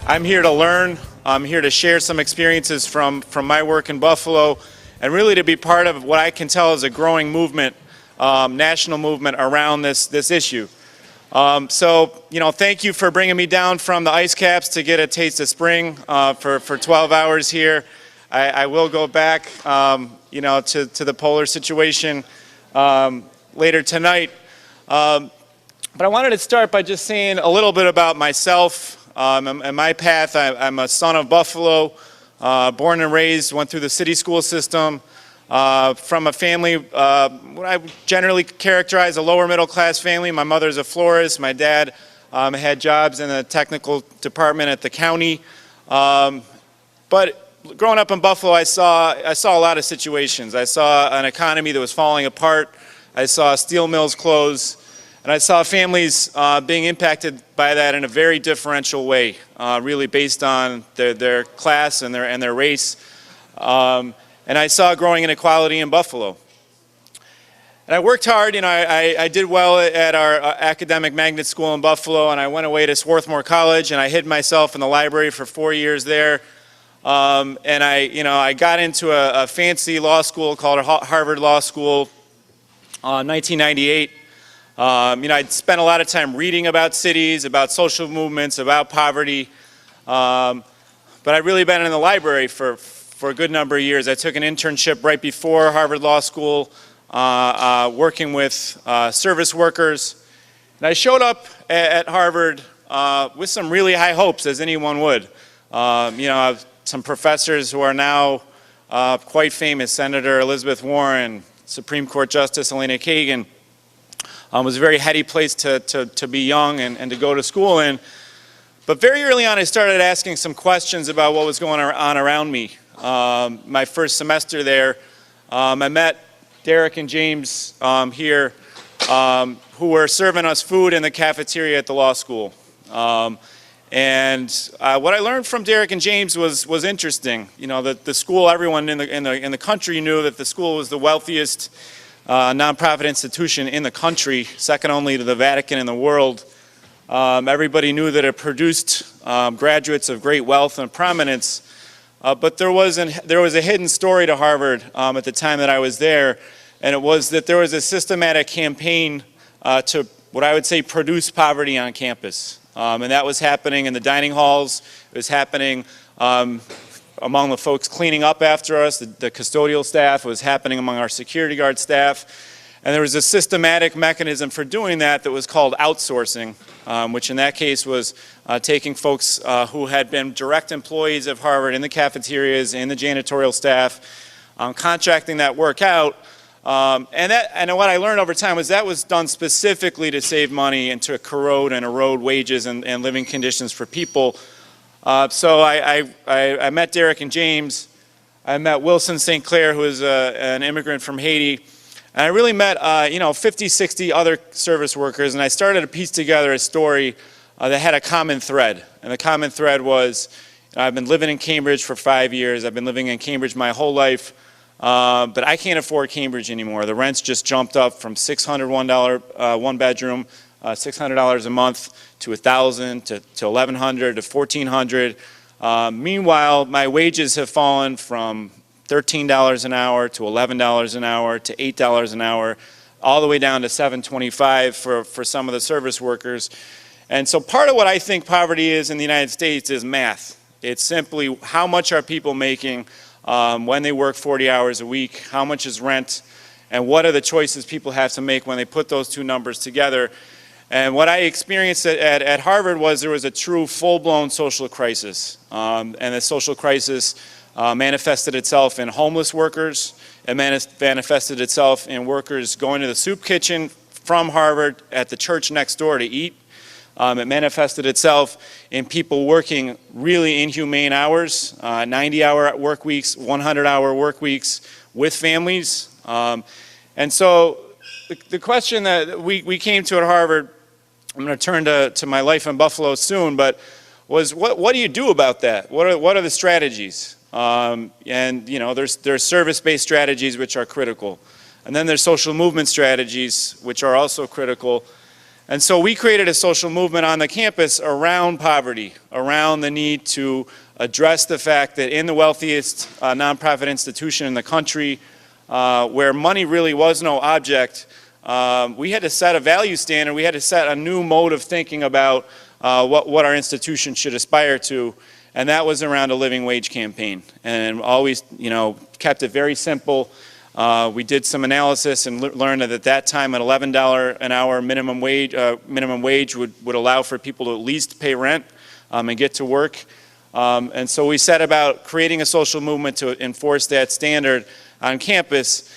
I'm here to learn. I'm here to share some experiences from my work in Buffalo, and really to be part of what I can tell is a growing movement, national movement around this issue. So, thank you for bringing me down from the ice caps to get a taste of spring for 12 hours here. I will go back, to the polar situation later tonight. But I wanted to start by just saying a little bit about myself and my path. I'm a son of Buffalo, born and raised, went through the city school system, from a family, what I generally characterize a lower middle class family. My mother's a florist. My dad had jobs in the technical department at the county. But growing up in Buffalo, I saw a lot of situations. I saw an economy that was falling apart. I saw steel mills close. And I saw families being impacted by that in a very differential way, really based on their class and their race. And I saw growing inequality in Buffalo. And I worked hard. I did well at our academic magnet school in Buffalo, and I went away to Swarthmore College, and I hid myself in the library for 4 years there. And I got into a fancy law school called Harvard Law School in 1998. I'd spent a lot of time reading about cities, about social movements, about poverty, but I'd really been in the library for a good number of years. I took an internship right before Harvard Law School, working with service workers, and I showed up at Harvard with some really high hopes, as anyone would. Some professors who are now quite famous, Senator Elizabeth Warren, Supreme Court Justice Elena Kagan. It was a very heady place to be young and to go to school in. But very early on, I started asking some questions about what was going on around me. My first semester there, I met Derek and James here, who were serving us food in the cafeteria at the law school. And what I learned from Derek and James was interesting. The school, everyone in the country knew that the school was the wealthiest nonprofit institution in the country, second only to the Vatican in the world. Everybody knew that it produced graduates of great wealth and prominence, but there was a hidden story to Harvard at the time that I was there, and it was that there was a systematic campaign to, what I would say, produce poverty on campus. And that was happening in the dining halls. It was happening among the folks cleaning up after us, the custodial staff. It was happening among our security guard staff. And there was a systematic mechanism for doing that was called outsourcing, which in that case was taking folks who had been direct employees of Harvard in the cafeterias, in the janitorial staff, contracting that work out. And what I learned over time was that was done specifically to save money and to corrode and erode wages and living conditions for people. So I met Derek and James. I met Wilson St. Clair, who is an immigrant from Haiti. And I really met 50, 60 other service workers, and I started to piece together a story that had a common thread. And the common thread was, I've been living in Cambridge for 5 years. I've been living in Cambridge my whole life. But I can't afford Cambridge anymore. The rents just jumped up from $601 one bedroom, $600 a month, to $1,000 to $1,100 to $1,400. Meanwhile, my wages have fallen from $13 an hour to $11 an hour to $8 an hour, all the way down to $7.25 for some of the service workers. And so part of what I think poverty is in the United States is math. It's simply how much are people making when they work 40 hours a week, how much is rent, and what are the choices people have to make when they put those two numbers together. And what I experienced at Harvard was there was a true full-blown social crisis. And the social crisis manifested itself in homeless workers. It manifested itself in workers going to the soup kitchen from Harvard at the church next door to eat. It manifested itself in people working really inhumane hours, 90-hour work weeks, 100-hour work weeks with families. And so the question that we came to at Harvard, I'm going to turn to my life in Buffalo soon, but was what do you do about that? What are the strategies? There's service-based strategies which are critical. And then there's social movement strategies which are also critical. And so we created a social movement on the campus around poverty, around the need to address the fact that in the wealthiest nonprofit institution in the country, where money really was no object, we had to set a value standard. We had to set a new mode of thinking about what our institution should aspire to, and that was around a living wage campaign. And always, kept it very simple. We did some analysis and learned that at that time, an $11 an hour minimum wage would allow for people to at least pay rent and get to work. And so we set about creating a social movement to enforce that standard on campus.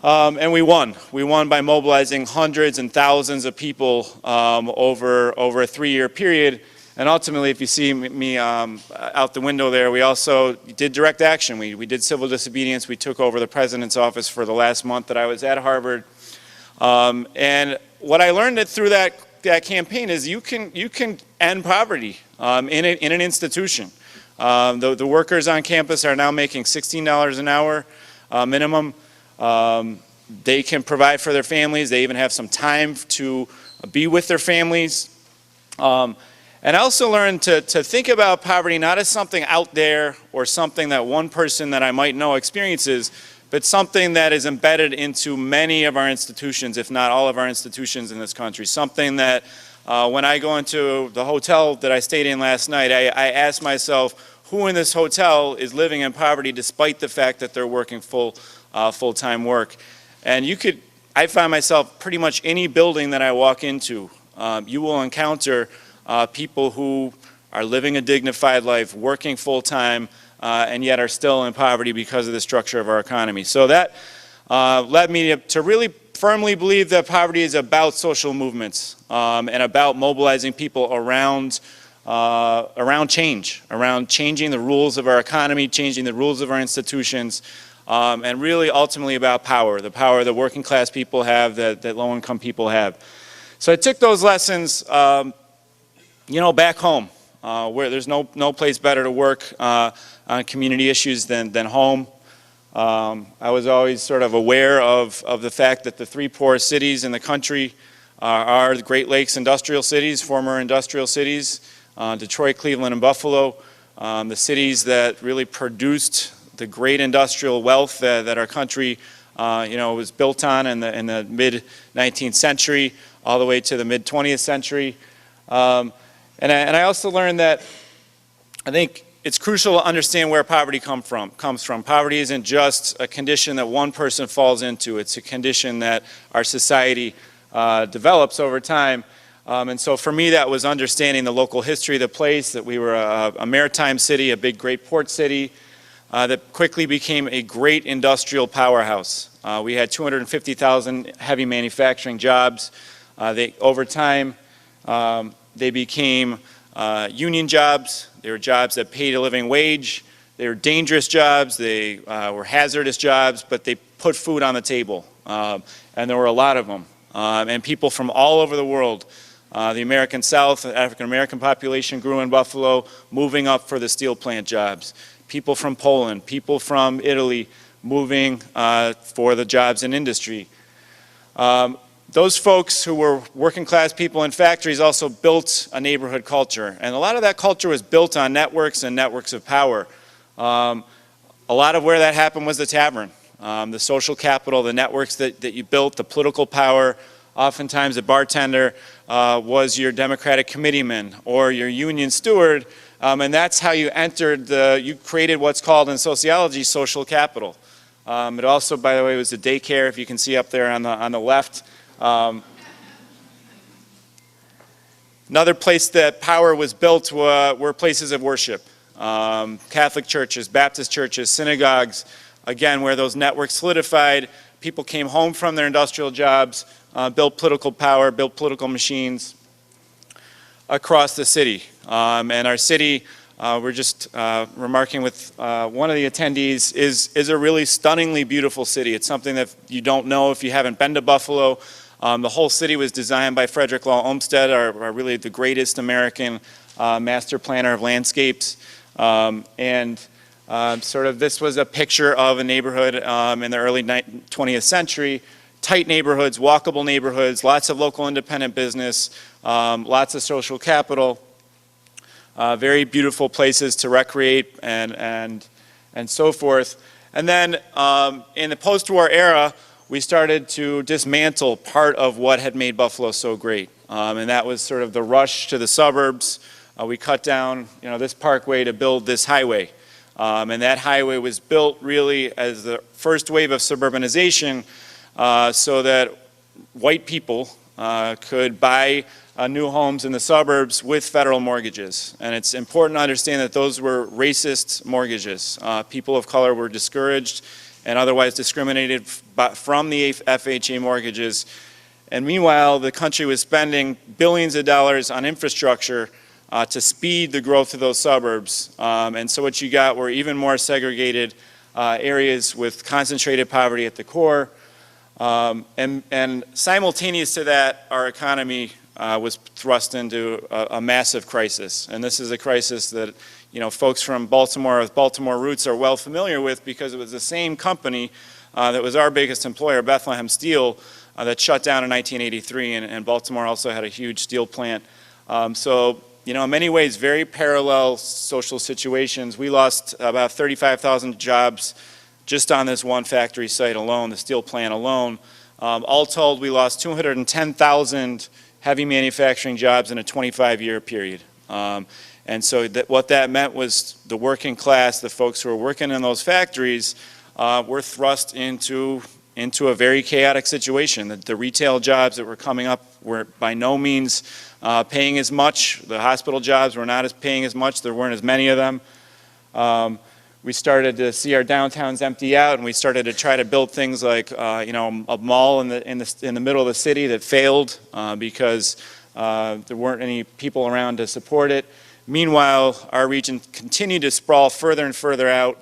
And we won. We won by mobilizing hundreds and thousands of people over a 3-year period. And ultimately, if you see me out the window there, we also did direct action. We did civil disobedience. We took over the president's office for the last month that I was at Harvard. And what I learned through that campaign is you can end poverty in an institution. The workers on campus are now making $16 an hour minimum. They can provide for their families. They even have some time to be with their families. And I also learned to think about poverty not as something out there or something that one person that I might know experiences, but something that is embedded into many of our institutions, if not all of our institutions in this country. Something that when I go into the hotel that I stayed in last night, I ask myself, who in this hotel is living in poverty despite the fact that they're working full-time work? And I find myself pretty much any building that I walk into, you will encounter people who are living a dignified life, working full-time, and yet are still in poverty because of the structure of our economy. So that led me to really firmly believe that poverty is about social movements and about mobilizing people around change, around changing the rules of our economy, changing the rules of our institutions, and really ultimately about power, the power that working class people have, that low-income people have. So I took those lessons back home, where there's no place better to work on community issues than home. I was always sort of aware of the fact that the 3 poorest cities in the country are the Great Lakes industrial cities, former industrial cities, Detroit, Cleveland, and Buffalo, the cities that really produced the great industrial wealth that our country was built on in the mid-19th century all the way to the mid-20th century. And I also learned that I think it's crucial to understand where poverty comes from. Poverty isn't just a condition that one person falls into. It's a condition that our society develops over time. And so for me, that was understanding the local history of the place, that we were a maritime city, a big great port city, that quickly became a great industrial powerhouse. We had 250,000 heavy manufacturing jobs. Over time, they became union jobs. They were jobs that paid a living wage. They were dangerous jobs. They were hazardous jobs, but they put food on the table. And there were a lot of them. And people from all over the world, the American South, the African American population grew in Buffalo, moving up for the steel plant jobs. People from Poland, people from Italy, moving for the jobs in industry. Those folks who were working class people in factories also built a neighborhood culture. And a lot of that culture was built on networks and networks of power. A lot of where that happened was the tavern, the social capital, the networks that you built, the political power. Oftentimes a bartender was your Democratic committeeman or your union steward. And that's how you entered you created what's called in sociology social capital. It also, by the way, was the daycare, if you can see up there on the left. Another place that power was built were places of worship. Catholic churches, Baptist churches, synagogues, again, where those networks solidified. People came home from their industrial jobs, built political power, built political machines across the city. And our city, we're just remarking with one of the attendees, is a really stunningly beautiful city. It's something that you don't know if you haven't been to Buffalo. The whole city was designed by Frederick Law Olmsted, really the greatest American master planner of landscapes. Sort of this was a picture of a neighborhood in the early 20th century, tight neighborhoods, walkable neighborhoods, lots of local independent business, lots of social capital, very beautiful places to recreate and so forth. And then in the post-war era, we started to dismantle part of what had made Buffalo so great. And that was sort of the rush to the suburbs. We cut down, this parkway to build this highway. And that highway was built really as the first wave of suburbanization so that white people could buy new homes in the suburbs with federal mortgages. And it's important to understand that those were racist mortgages. People of color were discouraged and otherwise discriminated from the FHA mortgages. And meanwhile, the country was spending billions of dollars on infrastructure to speed the growth of those suburbs. And so what you got were even more segregated areas with concentrated poverty at the core. And simultaneous to that, our economy was thrust into a massive crisis. And this is a crisis that folks from Baltimore with Baltimore roots are well familiar with, because it was the same company that was our biggest employer, Bethlehem Steel, that shut down in 1983, and Baltimore also had a huge steel plant. So in many ways, very parallel social situations. We lost about 35,000 jobs just on this one factory site alone, the steel plant alone. All told, we lost 210,000 heavy manufacturing jobs in a 25-year period. And so what that meant was the working class, the folks who were working in those factories, were thrust into a very chaotic situation. The retail jobs that were coming up were by no means paying as much. The hospital jobs were not paying as much. There weren't as many of them. We started to see our downtowns empty out, and we started to try to build things like a mall in the middle of the city that failed because there weren't any people around to support it. Meanwhile, our region continued to sprawl further and further out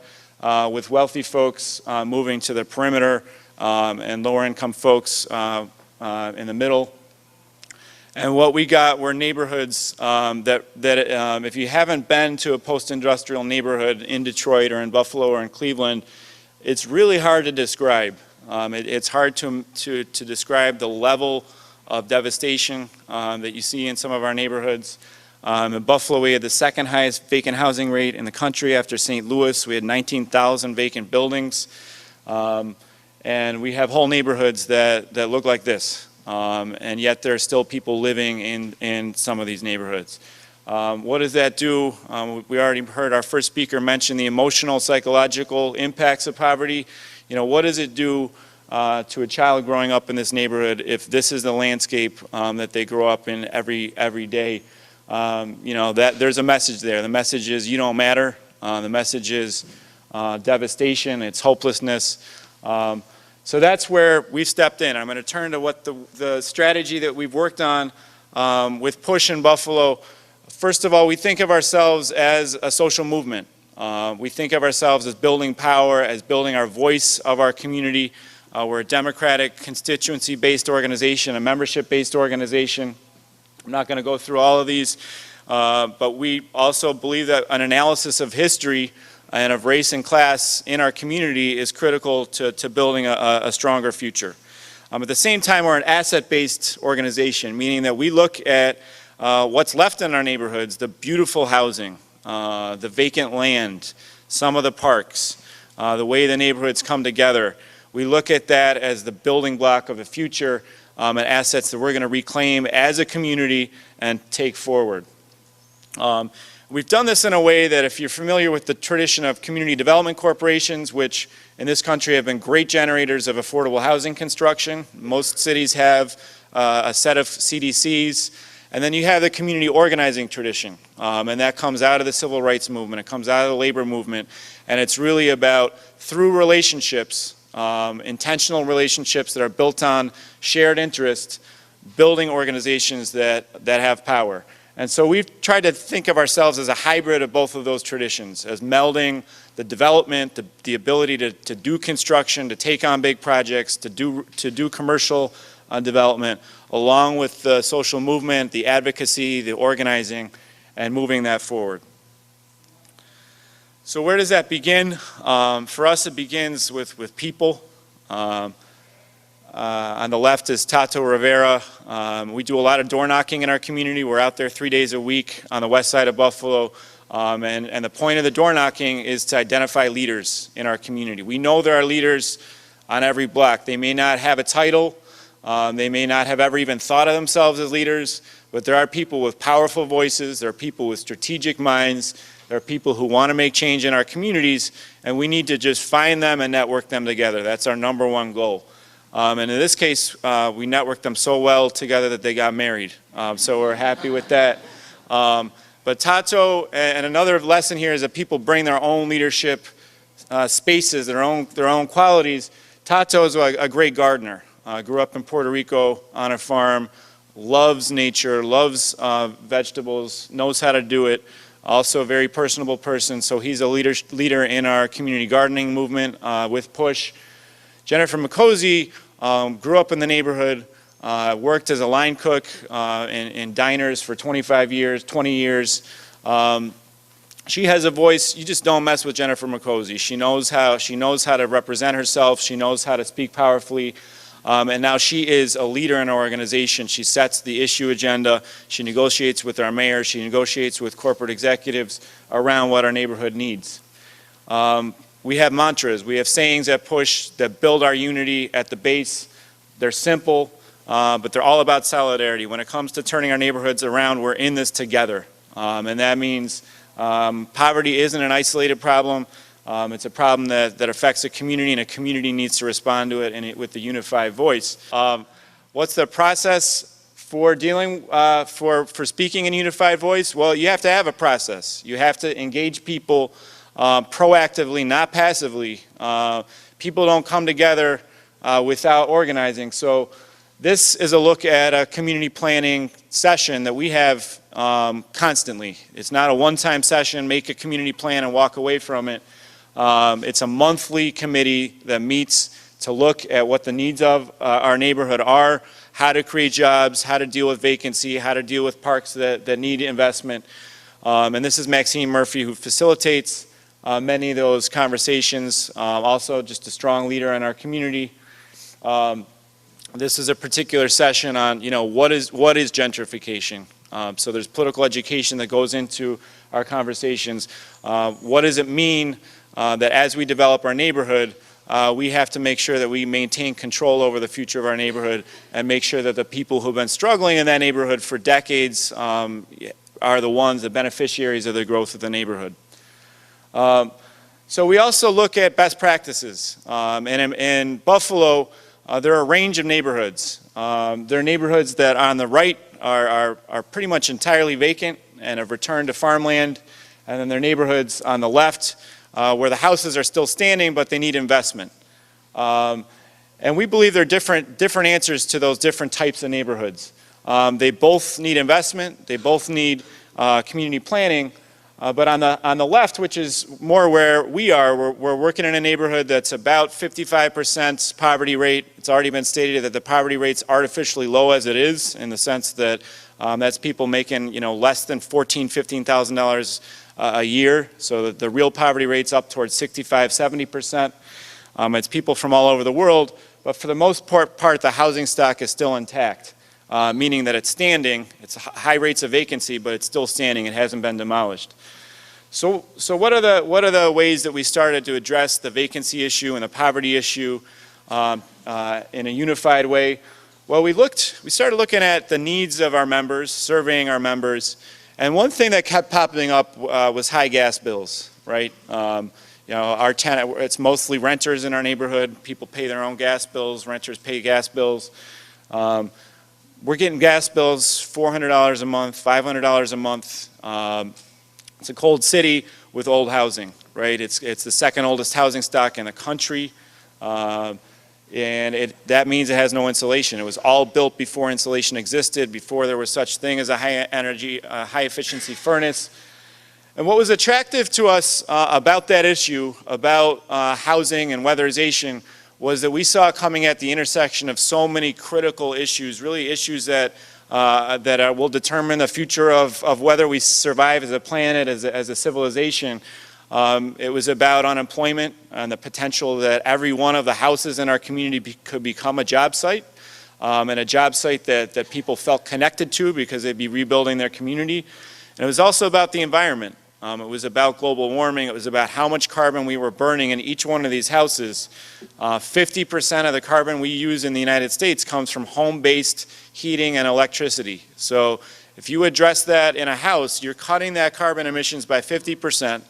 with wealthy folks moving to the perimeter and lower income folks in the middle. And what we got were neighborhoods that if you haven't been to a post-industrial neighborhood in Detroit or in Buffalo or in Cleveland, it's really hard to describe. It's hard to describe the level of devastation that you see in some of our neighborhoods. In Buffalo, we had the second highest vacant housing rate in the country after St. Louis. We had 19,000 vacant buildings. And we have whole neighborhoods that look like this. And yet there are still people living in some of these neighborhoods. What does that do? We already heard our first speaker mention the emotional, psychological impacts of poverty. What does it do to a child growing up in this neighborhood if this is the landscape that they grow up in every day? That there's a message there. The message is you don't matter. The message is devastation. It's hopelessness. So that's where we've stepped in. I'm going to turn to what the strategy that we've worked on with Push in Buffalo. First of all, we think of ourselves as a social movement. We think of ourselves as building power, as building our voice of our community. We're a democratic, constituency-based organization, a membership-based organization. I'm not going to go through all of these, but we also believe that an analysis of history and of race and class in our community is critical to building a stronger future. At the same time, we're an asset-based organization, meaning that we look at what's left in our neighborhoods, the beautiful housing, the vacant land, some of the parks, the way the neighborhoods come together. We look at that as the building block of the future and assets that we're going to reclaim as a community and take forward. We've done this in a way that if you're familiar with the tradition of community development corporations, which in this country have been great generators of affordable housing construction. Most cities have a set of CDCs. And then you have the community organizing tradition. And that comes out of the civil rights movement. It comes out of the labor movement. And it's really about, through relationships, intentional relationships that are built on shared interests, building organizations that have power. And so we've tried to think of ourselves as a hybrid of both of those traditions, as melding the development, the ability to do construction, to take on big projects, to do commercial development, along with the social movement, the advocacy, the organizing, and moving that forward. So where does that begin? For us, it begins with people. On the left is Tato Rivera. We do a lot of door knocking in our community. We're out there 3 days a week on the west side of Buffalo. And the point of the door knocking is to identify leaders in our community. We know there are leaders on every block. They may not have a title. They may not have ever even thought of themselves as leaders, but there are people with powerful voices. There are people with strategic minds. There are people who want to make change in our communities, and we need to just find them and network them together. That's our #1 goal. And in this case, we networked them so well together that they got married. So we're happy with that. But Tato, and another lesson here is that people bring their own leadership spaces, their own qualities. Tato is a great gardener. Grew up in Puerto Rico on a farm, loves nature, loves vegetables, knows how to do it. Also a very personable person, so he's a leader in our community gardening movement with Push. Jennifer McCosey grew up in the neighborhood, worked as a line cook in diners for 20 years. She has a voice. You just don't mess with Jennifer McCosey. She knows how to represent herself. She knows how to speak powerfully. And now she is a leader in our organization. She sets the issue agenda. She negotiates with our mayor. She negotiates with corporate executives around what our neighborhood needs. We have mantras. We have sayings at Push that build our unity at the base. They're simple, but they're all about solidarity. When it comes to turning our neighborhoods around, we're in this together. And that means poverty isn't an isolated problem. It's a problem that affects a community, and a community needs to respond to it with a unified voice. What's the process for dealing, for speaking in a unified voice? Well, you have to have a process. You have to engage people proactively, not passively. People don't come together without organizing. So this is a look at a community planning session that we have constantly. It's not a one-time session, make a community plan and walk away from it. It's a monthly committee that meets to look at what the needs of our neighborhood are, how to create jobs, how to deal with vacancy, how to deal with parks that need investment. And this is Maxine Murphy, who facilitates many of those conversations, also just a strong leader in our community. This is a particular session on, what is gentrification? So there's political education that goes into our conversations. What does it mean that as we develop our neighborhood, we have to make sure that we maintain control over the future of our neighborhood and make sure that the people who've been struggling in that neighborhood for decades are the beneficiaries of the growth of the neighborhood. So we also look at best practices. And in Buffalo, there are a range of neighborhoods. There are neighborhoods that on the right are pretty much entirely vacant and have returned to farmland. And then there are neighborhoods on the left where the houses are still standing, but they need investment. And we believe there are different answers to those different types of neighborhoods. They both need investment. They both need community planning. But on the left, which is more where we are, we're working in a neighborhood that's about 55% poverty rate. It's already been stated that the poverty rate's artificially low as it is, in the sense that that's people making less than $14,000, $15,000 a year. So the real poverty rate's up towards 65, 70%. It's people from all over the world, but for the most part the housing stock is still intact, meaning that it's standing. It's high rates of vacancy, but it's still standing. It hasn't been demolished. So what are the ways that we started to address the vacancy issue and the poverty issue in a unified way? Well, we started looking at the needs of our members, surveying our members, and one thing that kept popping up was high gas bills, right? Our tenant, it's mostly renters in our neighborhood. People pay their own gas bills. Renters pay gas bills. We're getting gas bills $400 a month, $500 a month. It's a cold city with old housing, right? It's the second oldest housing stock in the country, and that means it has no insulation. It was all built before insulation existed, before there was such thing as a high efficiency furnace. And what was attractive to us about that issue, about housing and weatherization, was that we saw coming at the intersection of so many critical issues, really issues that will determine the future of whether we survive as a planet, as a civilization. It was about unemployment and the potential that every one of the houses in our community could become a job site, and a job site that people felt connected to because they'd be rebuilding their community. And it was also about the environment. It was about global warming. It was about how much carbon we were burning in each one of these houses. 50% of the carbon we use in the United States comes from home-based heating and electricity. So if you address that in a house, you're cutting that carbon emissions by 50%,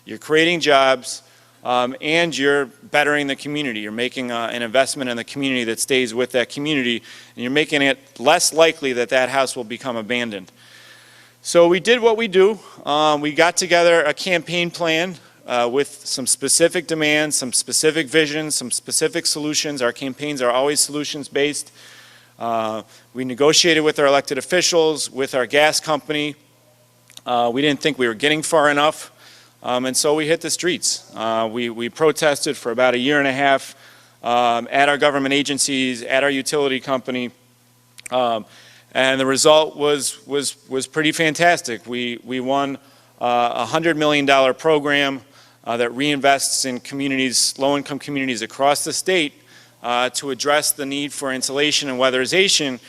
you're creating jobs, and you're bettering the community. You're making an investment in the community that stays with that community, and you're making it less likely that that house will become abandoned. So we did what we do. We got together a campaign plan with some specific demands, some specific visions, some specific solutions. Our campaigns are always solutions-based. We negotiated with our elected officials, with our gas company. We didn't think we were getting far enough, and so we hit the streets. We protested for about a year and a half at our government agencies, at our utility company. And the result was pretty fantastic. We won a $100 million program that reinvests in communities, low-income communities across the state to address the need for insulation and weatherization.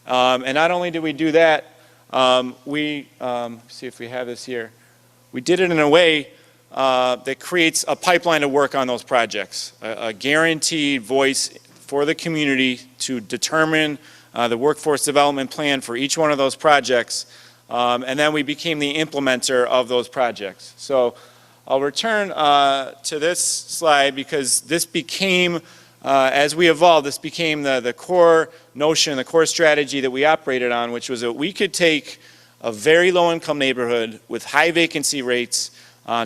And not only did we do that, see if we have this here. We did it in a way that creates a pipeline to work on those projects, a guaranteed voice for the community to determine the workforce development plan for each one of those projects, and then we became the implementer of those projects. So I'll return to this slide because this became, as we evolved, this became the core notion, the core strategy that we operated on, which was that we could take a very low-income neighborhood with high vacancy rates,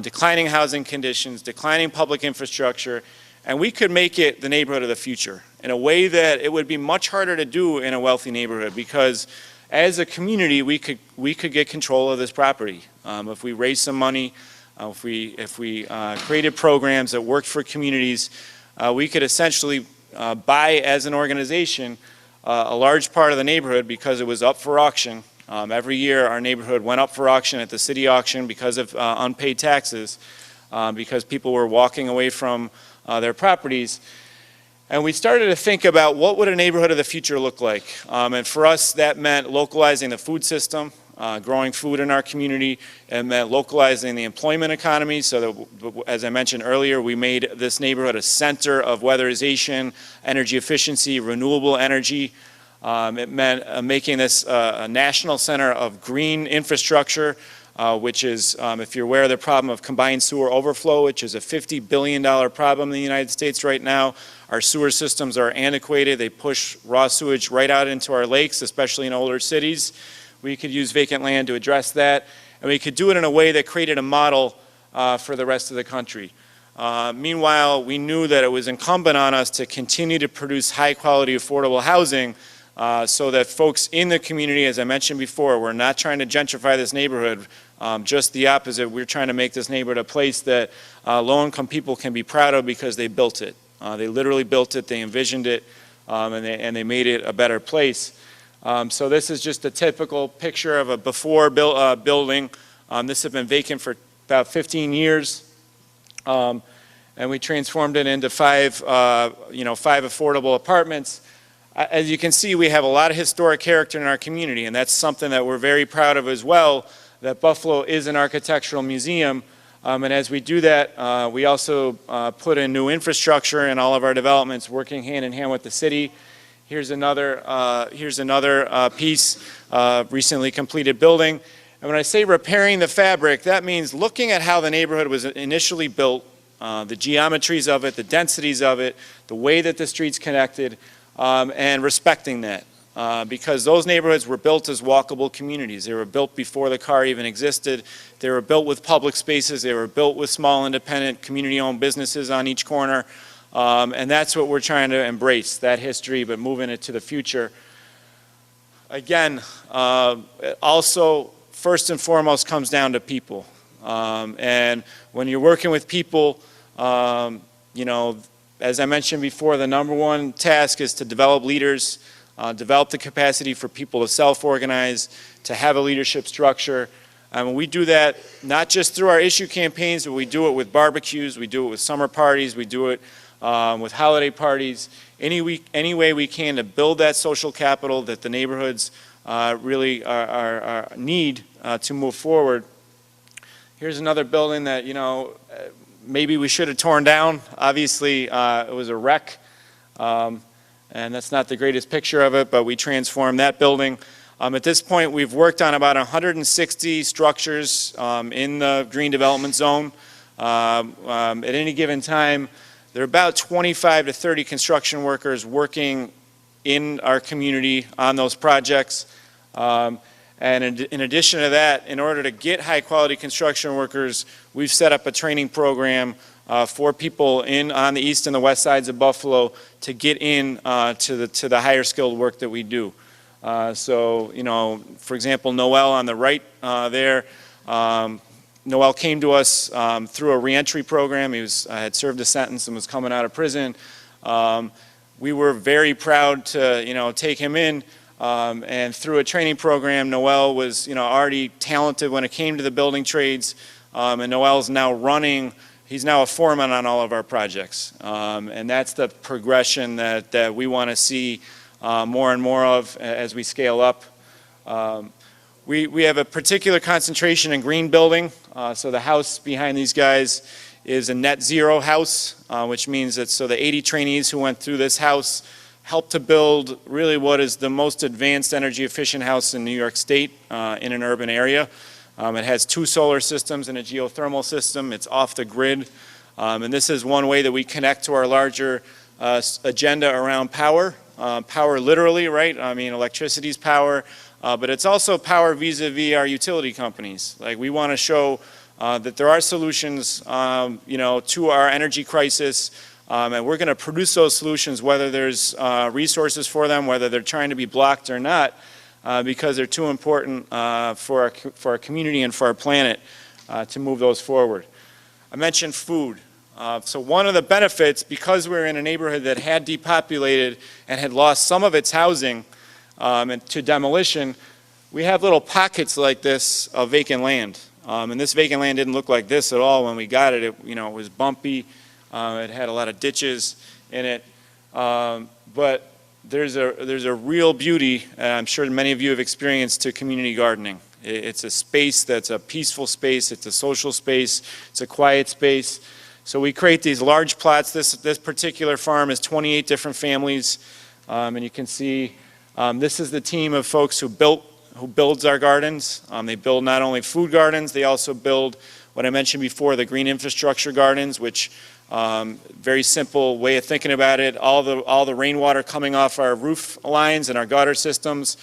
declining housing conditions, declining public infrastructure, and we could make it the neighborhood of the future in a way that it would be much harder to do in a wealthy neighborhood, because as a community we could get control of this property. If we raised some money, if we created programs that worked for communities, we could essentially buy as an organization a large part of the neighborhood because it was up for auction. Every year our neighborhood went up for auction at the city auction because of unpaid taxes, because people were walking away from their properties. And we started to think about what would a neighborhood of the future look like. And for us that meant localizing the food system, growing food in our community. It meant localizing the employment economy so that, as I mentioned earlier, we made this neighborhood a center of weatherization, energy efficiency, renewable energy. It meant making this a national center of green infrastructure, which is, if you're aware of the problem of combined sewer overflow, which is a $50 billion problem in the United States right now. Our sewer systems are antiquated. They push raw sewage right out into our lakes, especially in older cities. We could use vacant land to address that, and we could do it in a way that created a model for the rest of the country. Meanwhile, we knew that it was incumbent on us to continue to produce high-quality, affordable housing so that folks in the community, as I mentioned before, we're not trying to gentrify this neighborhood, just the opposite. We're trying to make this neighborhood a place that low-income people can be proud of because they built it. They literally built it, they envisioned it, and they made it a better place. So this is just a typical picture of a before building. This had been vacant for about 15 years, and we transformed it into five affordable apartments. As you can see, we have a lot of historic character in our community, and that's something that we're very proud of as well, that Buffalo is an architectural museum. And as we do that, we also put in new infrastructure in all of our developments, working hand in hand with the city. Here's another piece, recently completed building. And when I say repairing the fabric, that means looking at how the neighborhood was initially built, the geometries of it, the densities of it, the way that the streets connected, and respecting that. Because those neighborhoods were built as walkable communities. They were built before the car even existed. They were built with public spaces. They were built with small, independent, community-owned businesses on each corner. And that's what we're trying to embrace, that history, but moving it to the future. Again, also, first and foremost, comes down to people. And when you're working with people, as I mentioned before, the number one task is to develop leaders, develop the capacity for people to self-organize, to have a leadership structure, We do that not just through our issue campaigns, but we do it with barbecues, we do it with summer parties, we do it with holiday parties, any way we can to build that social capital that the neighborhoods really need to move forward. Here's another building that, you know, maybe we should have torn down. Obviously, it was a wreck, and that's not the greatest picture of it, but we transformed that building. At this point, we've worked on about 160 structures in the green development zone. At any given time, there are about 25 to 30 construction workers working in our community on those projects. And in addition to that, in order to get high-quality construction workers, we've set up a training program for people on the east and the west sides of Buffalo to get in to the higher skilled work that we do. So, you know, for example, Noel on the right there, Noel came to us through a reentry program. He had served a sentence and was coming out of prison. We were very proud to, you know, take him in. And through a training program, Noel was, you know, already talented when it came to the building trades, and Noel's now he's now a foreman on all of our projects. And that's the progression that we want to see more and more of as we scale up. We have a particular concentration in green building, so the house behind these guys is a net zero house, which means that so the 80 trainees who went through this house helped to build really what is the most advanced energy efficient house in New York State in an urban area. It has 2 solar systems and a geothermal system. It's off the grid. And this is one way that we connect to our larger agenda around power. Power literally, right? I mean, electricity's power, but it's also power vis-a-vis our utility companies. Like, we want to show that there are solutions, you know, to our energy crisis. And we're going to produce those solutions whether there's resources for them, whether they're trying to be blocked or not, because they're too important for our community and for our planet to move those forward. I mentioned food. So one of the benefits, because we're in a neighborhood that had depopulated and had lost some of its housing to demolition, we have little pockets like this of vacant land. And this vacant land didn't look like this at all when we got it. You know, it was bumpy. It had a lot of ditches in it, but there's a real beauty, and I'm sure many of you have experienced, to community gardening. It's a space that's a peaceful space, it's a social space, it's a quiet space. So we create these large plots. This particular farm is 28 different families, and you can see this is the team of folks who builds our gardens. They build not only food gardens, they also build what I mentioned before, the green infrastructure gardens, which very simple way of thinking about it. All the rainwater coming off our roof lines and our gutter systems,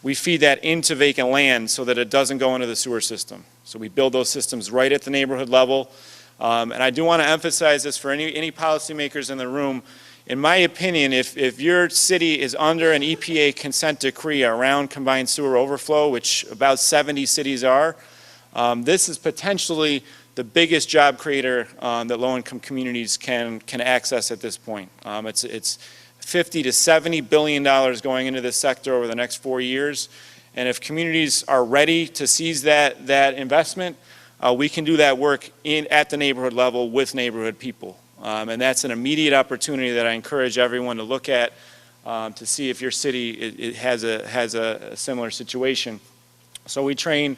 we feed that into vacant land so that it doesn't go into the sewer system. So we build those systems right at the neighborhood level. And I do want to emphasize this for any policymakers in the room. In my opinion, if your city is under an EPA consent decree around combined sewer overflow, which about 70 cities are, this is potentially the biggest job creator that low-income communities can access at this point. It's $50 to $70 billion going into this sector over the next 4 years, and if communities are ready to seize that investment, we can do that work at the neighborhood level with neighborhood people, and that's an immediate opportunity that I encourage everyone to look at to see if your city has a similar situation. So we train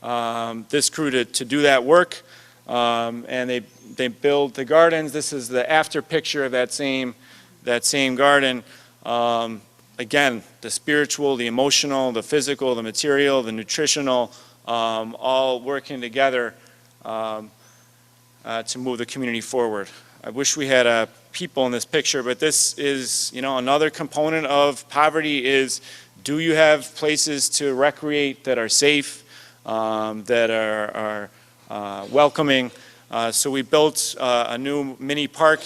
this crew to do that work. And they build the gardens. This is the after picture of that same garden. Again, the spiritual, the emotional, the physical, the material, the nutritional, all working together to move the community forward. I wish we had people in this picture, but this is, you know, another component of poverty is, do you have places to recreate that are safe, that are welcoming? So we built a new mini park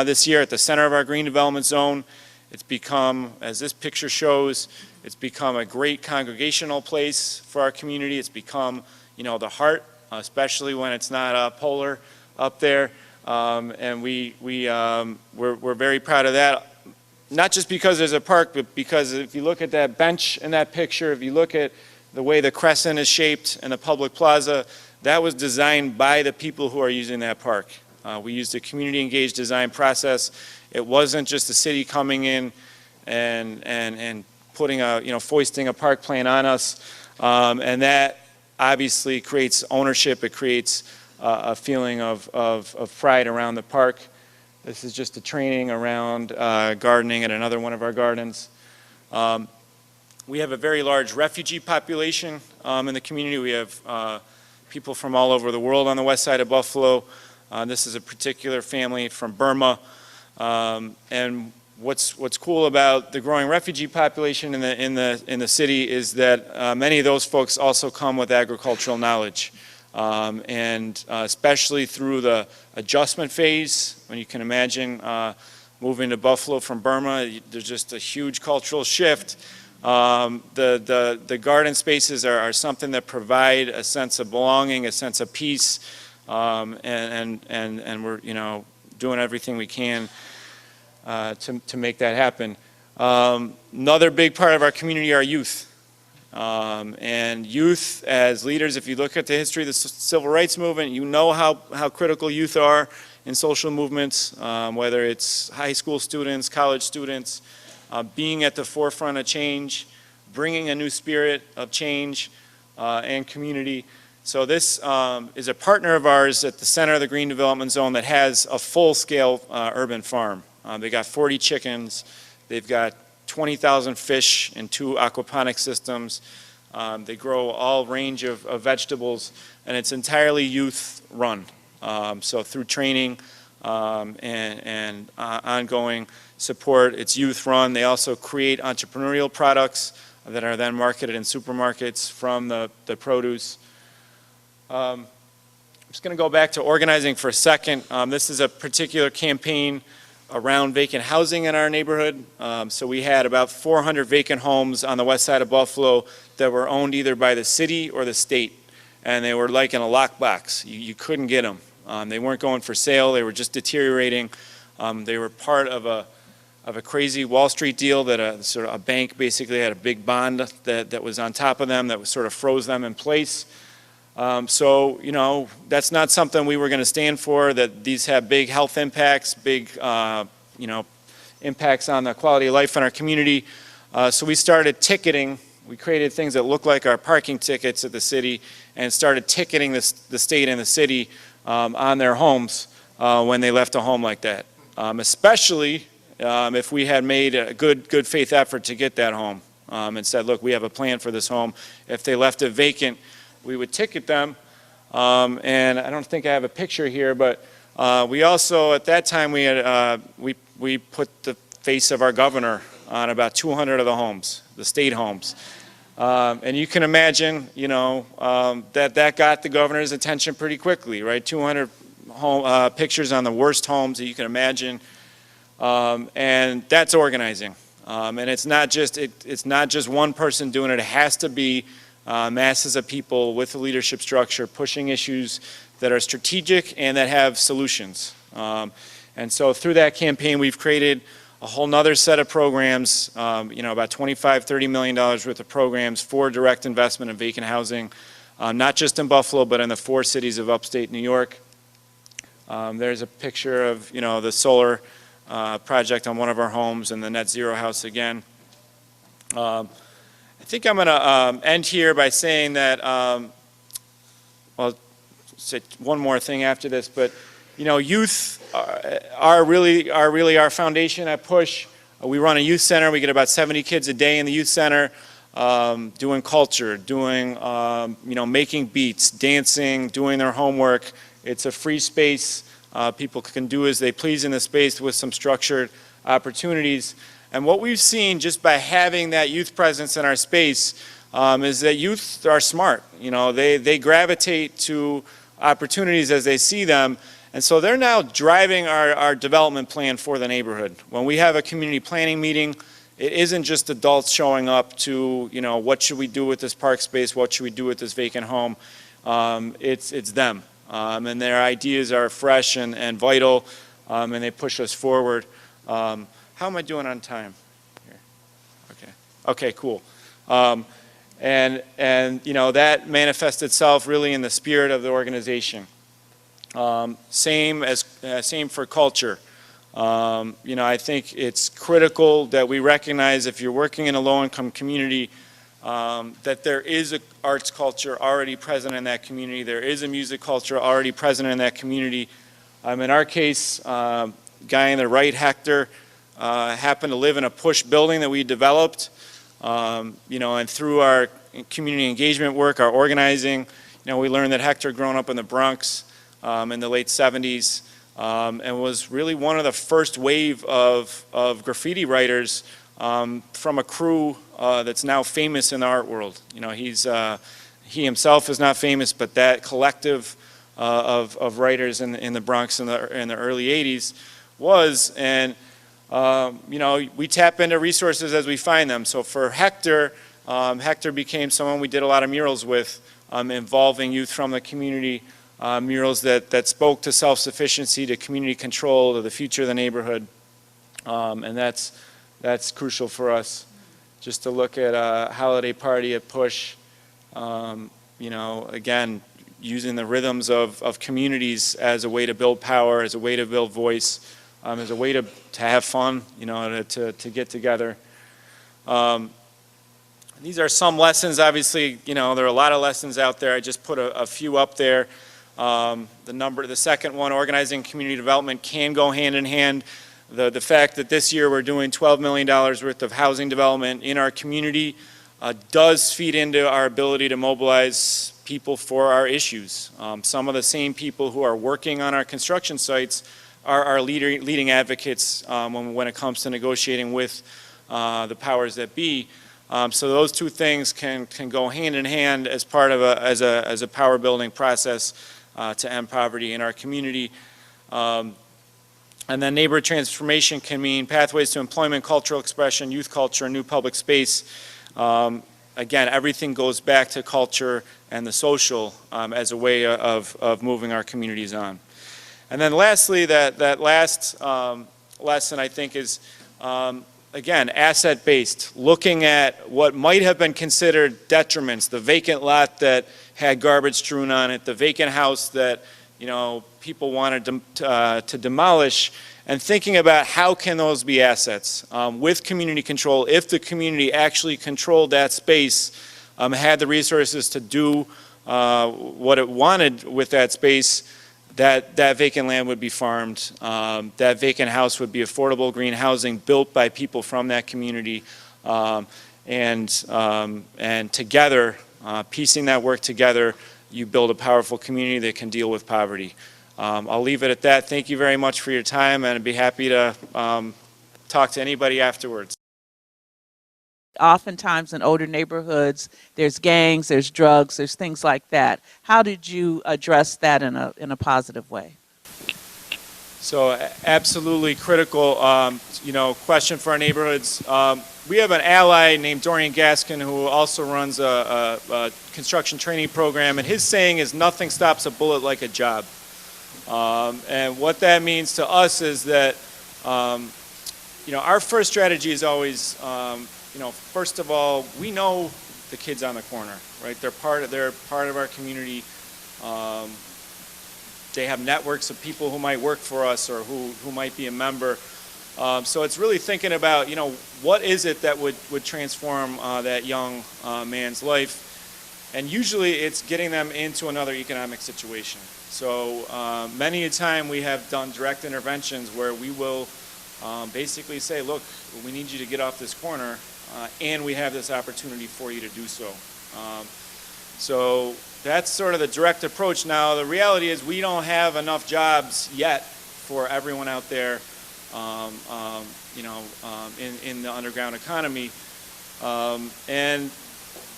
this year at the center of our green development zone. It's become, as this picture shows, it's become a great congregational place for our community. It's become, you know, the heart, especially when it's not polar up there. And we're very proud of that. Not just because there's a park, but because if you look at that bench in that picture, if you look at the way the crescent is shaped and the public plaza, that was designed by the people who are using that park. We used a community engaged design process. It wasn't just the city coming in and putting foisting a park plan on us. And that obviously creates ownership. It creates a feeling of pride around the park. This is just a training around gardening at another one of our gardens. We have a very large refugee population in the community. We have people from all over the world on the west side of Buffalo. This is a particular family from Burma. And what's cool about the growing refugee population in the city is that many of those folks also come with agricultural knowledge. And especially through the adjustment phase, when you can imagine moving to Buffalo from Burma, there's just a huge cultural shift. The garden spaces are something that provide a sense of belonging, a sense of peace, and we're doing everything we can to make that happen. Another big part of our community are youth. And youth as leaders, if you look at the history of the civil rights movement, you know how critical youth are in social movements, whether it's high school students, college students, being at the forefront of change, bringing a new spirit of change and community. So this is a partner of ours at the center of the Green Development Zone that has a full-scale urban farm. They got 40 chickens, they've got 20,000 fish in 2 aquaponic systems. They grow all range of vegetables, and it's entirely youth-run. So through training and ongoing support, it's youth-run. They also create entrepreneurial products that are then marketed in supermarkets from the produce. I'm just going to go back to organizing for a second. This is a particular campaign around vacant housing in our neighborhood. So we had about 400 vacant homes on the west side of Buffalo that were owned either by the city or the state. And they were like in a lockbox. You couldn't get them. They weren't going for sale. They were just deteriorating. They were part of a crazy Wall Street deal that sort of a bank basically had a big bond that was on top of them that sort of froze them in place. So, that's not something we were going to stand for, that these have big health impacts, big, impacts on the quality of life in our community. So we started ticketing. We created things that look like our parking tickets at the city and started ticketing the state and the city on their homes when they left a home like that, especially if we had made a good faith effort to get that home and said, look, we have a plan for this home. If they left it vacant, we would ticket them, and I don't think I have a picture here, but we also, at that time, we had we put the face of our governor on about 200 of the homes, the state homes. And you can imagine, that got the governor's attention pretty quickly, right? 200 pictures on the worst homes that you can imagine, and that's organizing. And it's not just one person doing it. It has to be masses of people with a leadership structure pushing issues that are strategic and that have solutions. And so through that campaign, we've created a whole nother set of programs, about $25–30 million worth of programs for direct investment in vacant housing, not just in Buffalo, but in the 4 cities of upstate New York. There's a picture of, the solar project on one of our homes and the net zero house again. I think I'm going to end here by saying that, well, say one more thing after this, but youth are really our foundation at Push. We run a youth center. We get about 70 kids a day in the youth center, doing culture, doing making beats, dancing, doing their homework. It's a free space. People can do as they please in the space with some structured opportunities. And what we've seen just by having that youth presence in our space is that youth are smart. They gravitate to opportunities as they see them. And so they're now driving our development plan for the neighborhood. When we have a community planning meeting, it isn't just adults showing up to, what should we do with this park space? What should we do with this vacant home? It's them. And their ideas are fresh and vital, and they push us forward. How am I doing on time? Here. Okay, cool. And you know, that manifests itself really in the spirit of the organization. Same for culture. You know, I think it's critical that we recognize, if you're working in a low-income community, that there is an arts culture already present in that community. There is a music culture already present in that community. In our case, guy on the right, Hector, happened to live in a push building that we developed. You know, and through our community engagement work, our organizing, you know, we learned that Hector had grown up in the Bronx in the late 70s, and was really one of the first wave of graffiti writers from a crew that's now famous in the art world. You know, he himself is not famous, but that collective of writers in the Bronx in the early 80s was. And you know, we tap into resources as we find them. So for Hector, Hector became someone we did a lot of murals with, involving youth from the community, murals that spoke to self-sufficiency, to community control, to the future of the neighborhood. And that's crucial for us. Just to look at a holiday party at Push, you know, again, using the rhythms of communities as a way to build power, as a way to build voice, as a way to have fun, you know, to get together. These are some lessons. Obviously, you know, there are a lot of lessons out there. I just put a few up there. The second one, organizing community development, can go hand in hand. The fact that this year we're doing $12 million worth of housing development in our community does feed into our ability to mobilize people for our issues. Some of the same people who are working on our construction sites are our leading advocates when it comes to negotiating with the powers that be. So those two things can go hand in hand as part of as a power building process to end poverty in our community. And then neighborhood transformation can mean pathways to employment, cultural expression, youth culture, new public space. Again, everything goes back to culture and the social as a way of moving our communities on. And then lastly, that last lesson, I think, is, again, asset-based, looking at what might have been considered detriments, the vacant lot that had garbage strewn on it, the vacant house that, you know, people wanted to demolish, and thinking about how can those be assets with community control. If the community actually controlled that space, had the resources to do what it wanted with that space, that vacant land would be farmed. That vacant house would be affordable green housing built by people from that community, and together, piecing that work together, you build a powerful community that can deal with poverty. I'll leave it at that. Thank you very much for your time, and I'd be happy to talk to anybody afterwards. Oftentimes in older neighborhoods, there's gangs, there's drugs, there's things like that. How did you address that in a positive way? So absolutely critical, you know, question for our neighborhoods. We have an ally named Dorian Gaskin who also runs a construction training program, and his saying is, nothing stops a bullet like a job. And what that means to us is that, you know, our first strategy is always, you know, first of all, we know the kids on the corner, right? They're part of our community. They have networks of people who might work for us or who might be a member. So it's really thinking about, you know, what is it that would transform that young man's life? And usually it's getting them into another economic situation. So many a time we have done direct interventions where we will basically say, look, we need you to get off this corner, and we have this opportunity for you to do so. So that's sort of the direct approach. Now, the reality is we don't have enough jobs yet for everyone out there, you know, in the underground economy. And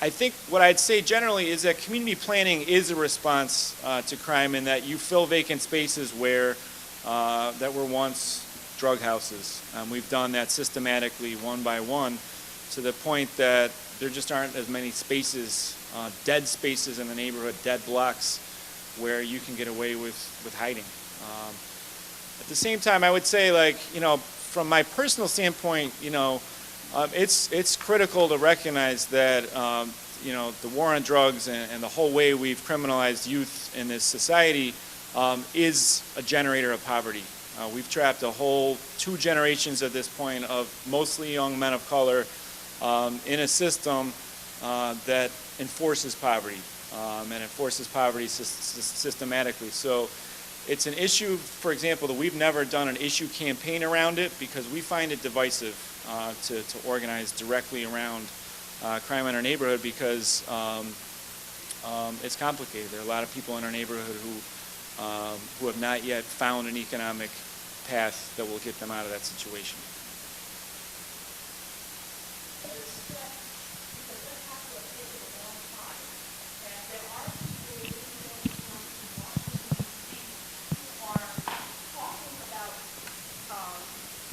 I think what I'd say generally is that community planning is a response to crime, in that you fill vacant spaces where that were once drug houses. We've done that systematically, one by one, to the point that there just aren't as many spaces, dead spaces in the neighborhood, dead blocks, where you can get away with hiding. At the same time, I would say, like, you know, from my personal standpoint, you know, it's critical to recognize that the war on drugs and the whole way we've criminalized youth in this society is a generator of poverty. We've trapped a whole 2 generations at this point of mostly young men of color in a system that enforces poverty and enforces poverty systematically. So it's an issue, for example, that we've never done an issue campaign around it because we find it divisive to organize directly around crime in our neighborhood because it's complicated. There are a lot of people in our neighborhood who have not yet found an economic path that will get them out of that situation.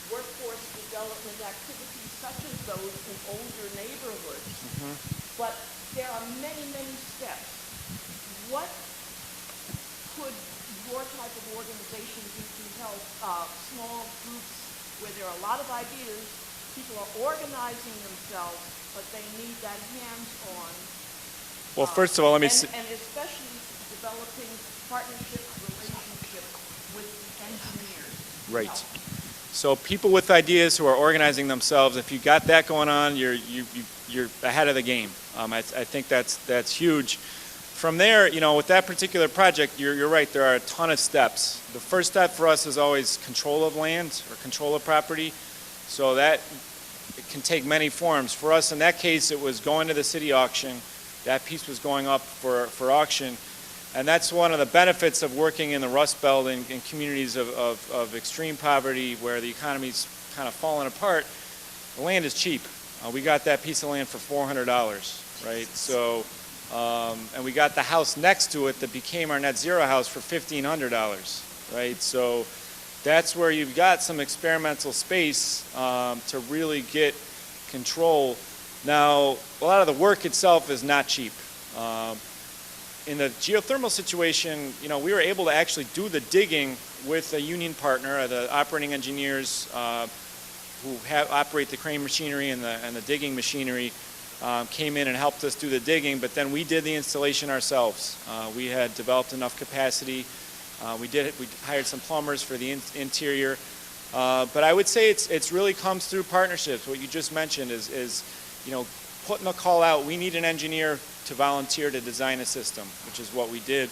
Workforce development activities such as those in older neighborhoods. But there are many, many steps. What could your type of organization do to help small groups where there are a lot of ideas, people are organizing themselves, but they need that hands-on? Well, first of all, let me and especially developing partnership relationships with engineers. Right. So people with ideas who are organizing themselves, if you got that going on, you're ahead of the game. I think that's huge. From there, with that particular project, you're right. There are a ton of steps. The first step for us is always control of land or control of property. So that it can take many forms. For us, in that case, it was going to the city auction. That piece was going up for auction. And that's one of the benefits of working in the Rust Belt in communities of extreme poverty where the economy's kind of falling apart. The land is cheap. We got that piece of land for $400, right? So, and we got the house next to it that became our net zero house for $1,500, right? So that's where you've got some experimental space to really get control. Now, a lot of the work itself is not cheap. In the geothermal situation, we were able to actually do the digging with a union partner, the operating engineers who operate the crane machinery and the digging machinery came in and helped us do the digging, but then we did the installation ourselves. We had developed enough capacity. We hired some plumbers for the interior. But I would say it's really comes through partnerships. What you just mentioned is putting a call out, we need an engineer to volunteer to design a system, which is what we did,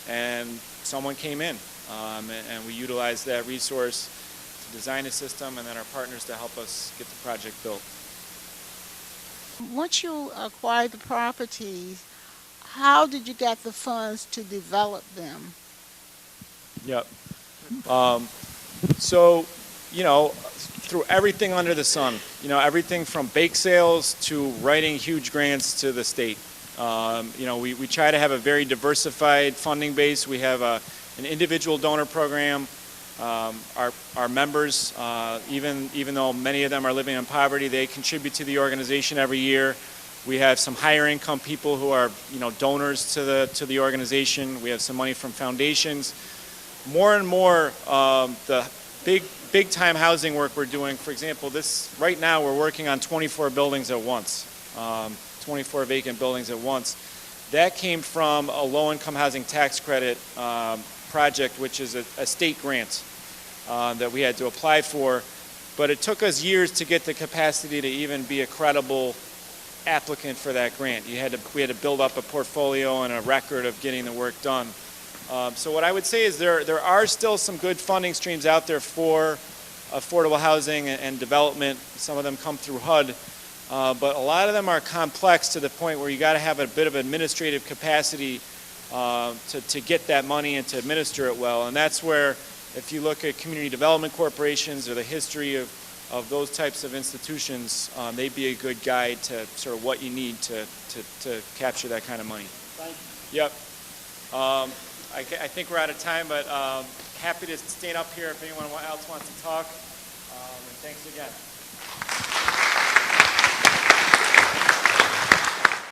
and someone came in, and we utilized that resource to design a system, and then our partners to help us get the project built. Once you acquired the properties, how did you get the funds to develop them? Yep. So, through everything under the sun, everything from bake sales to writing huge grants to the state. We try to have a very diversified funding base. We have an individual donor program. Our members, even though many of them are living in poverty, they contribute to the organization every year. We have some higher income people who are, donors to the organization. We have some money from foundations. More and more, the big time housing work we're doing. For example, right now we're working on 24 buildings at once, 24 vacant buildings at once. That came from a low-income housing tax credit project, which is a state grant that we had to apply for. But it took us years to get the capacity to even be a credible applicant for that grant. We had to build up a portfolio and a record of getting the work done. So what I would say is there are still some good funding streams out there for affordable housing and development. Some of them come through HUD, but a lot of them are complex to the point where you got to have a bit of administrative capacity to get that money and to administer it well. And that's where, if you look at community development corporations or the history of those types of institutions, they'd be a good guide to sort of what you need to capture that kind of money. Thank you. Yep. I think we're out of time, but happy to stand up here if anyone else wants to talk. And thanks again.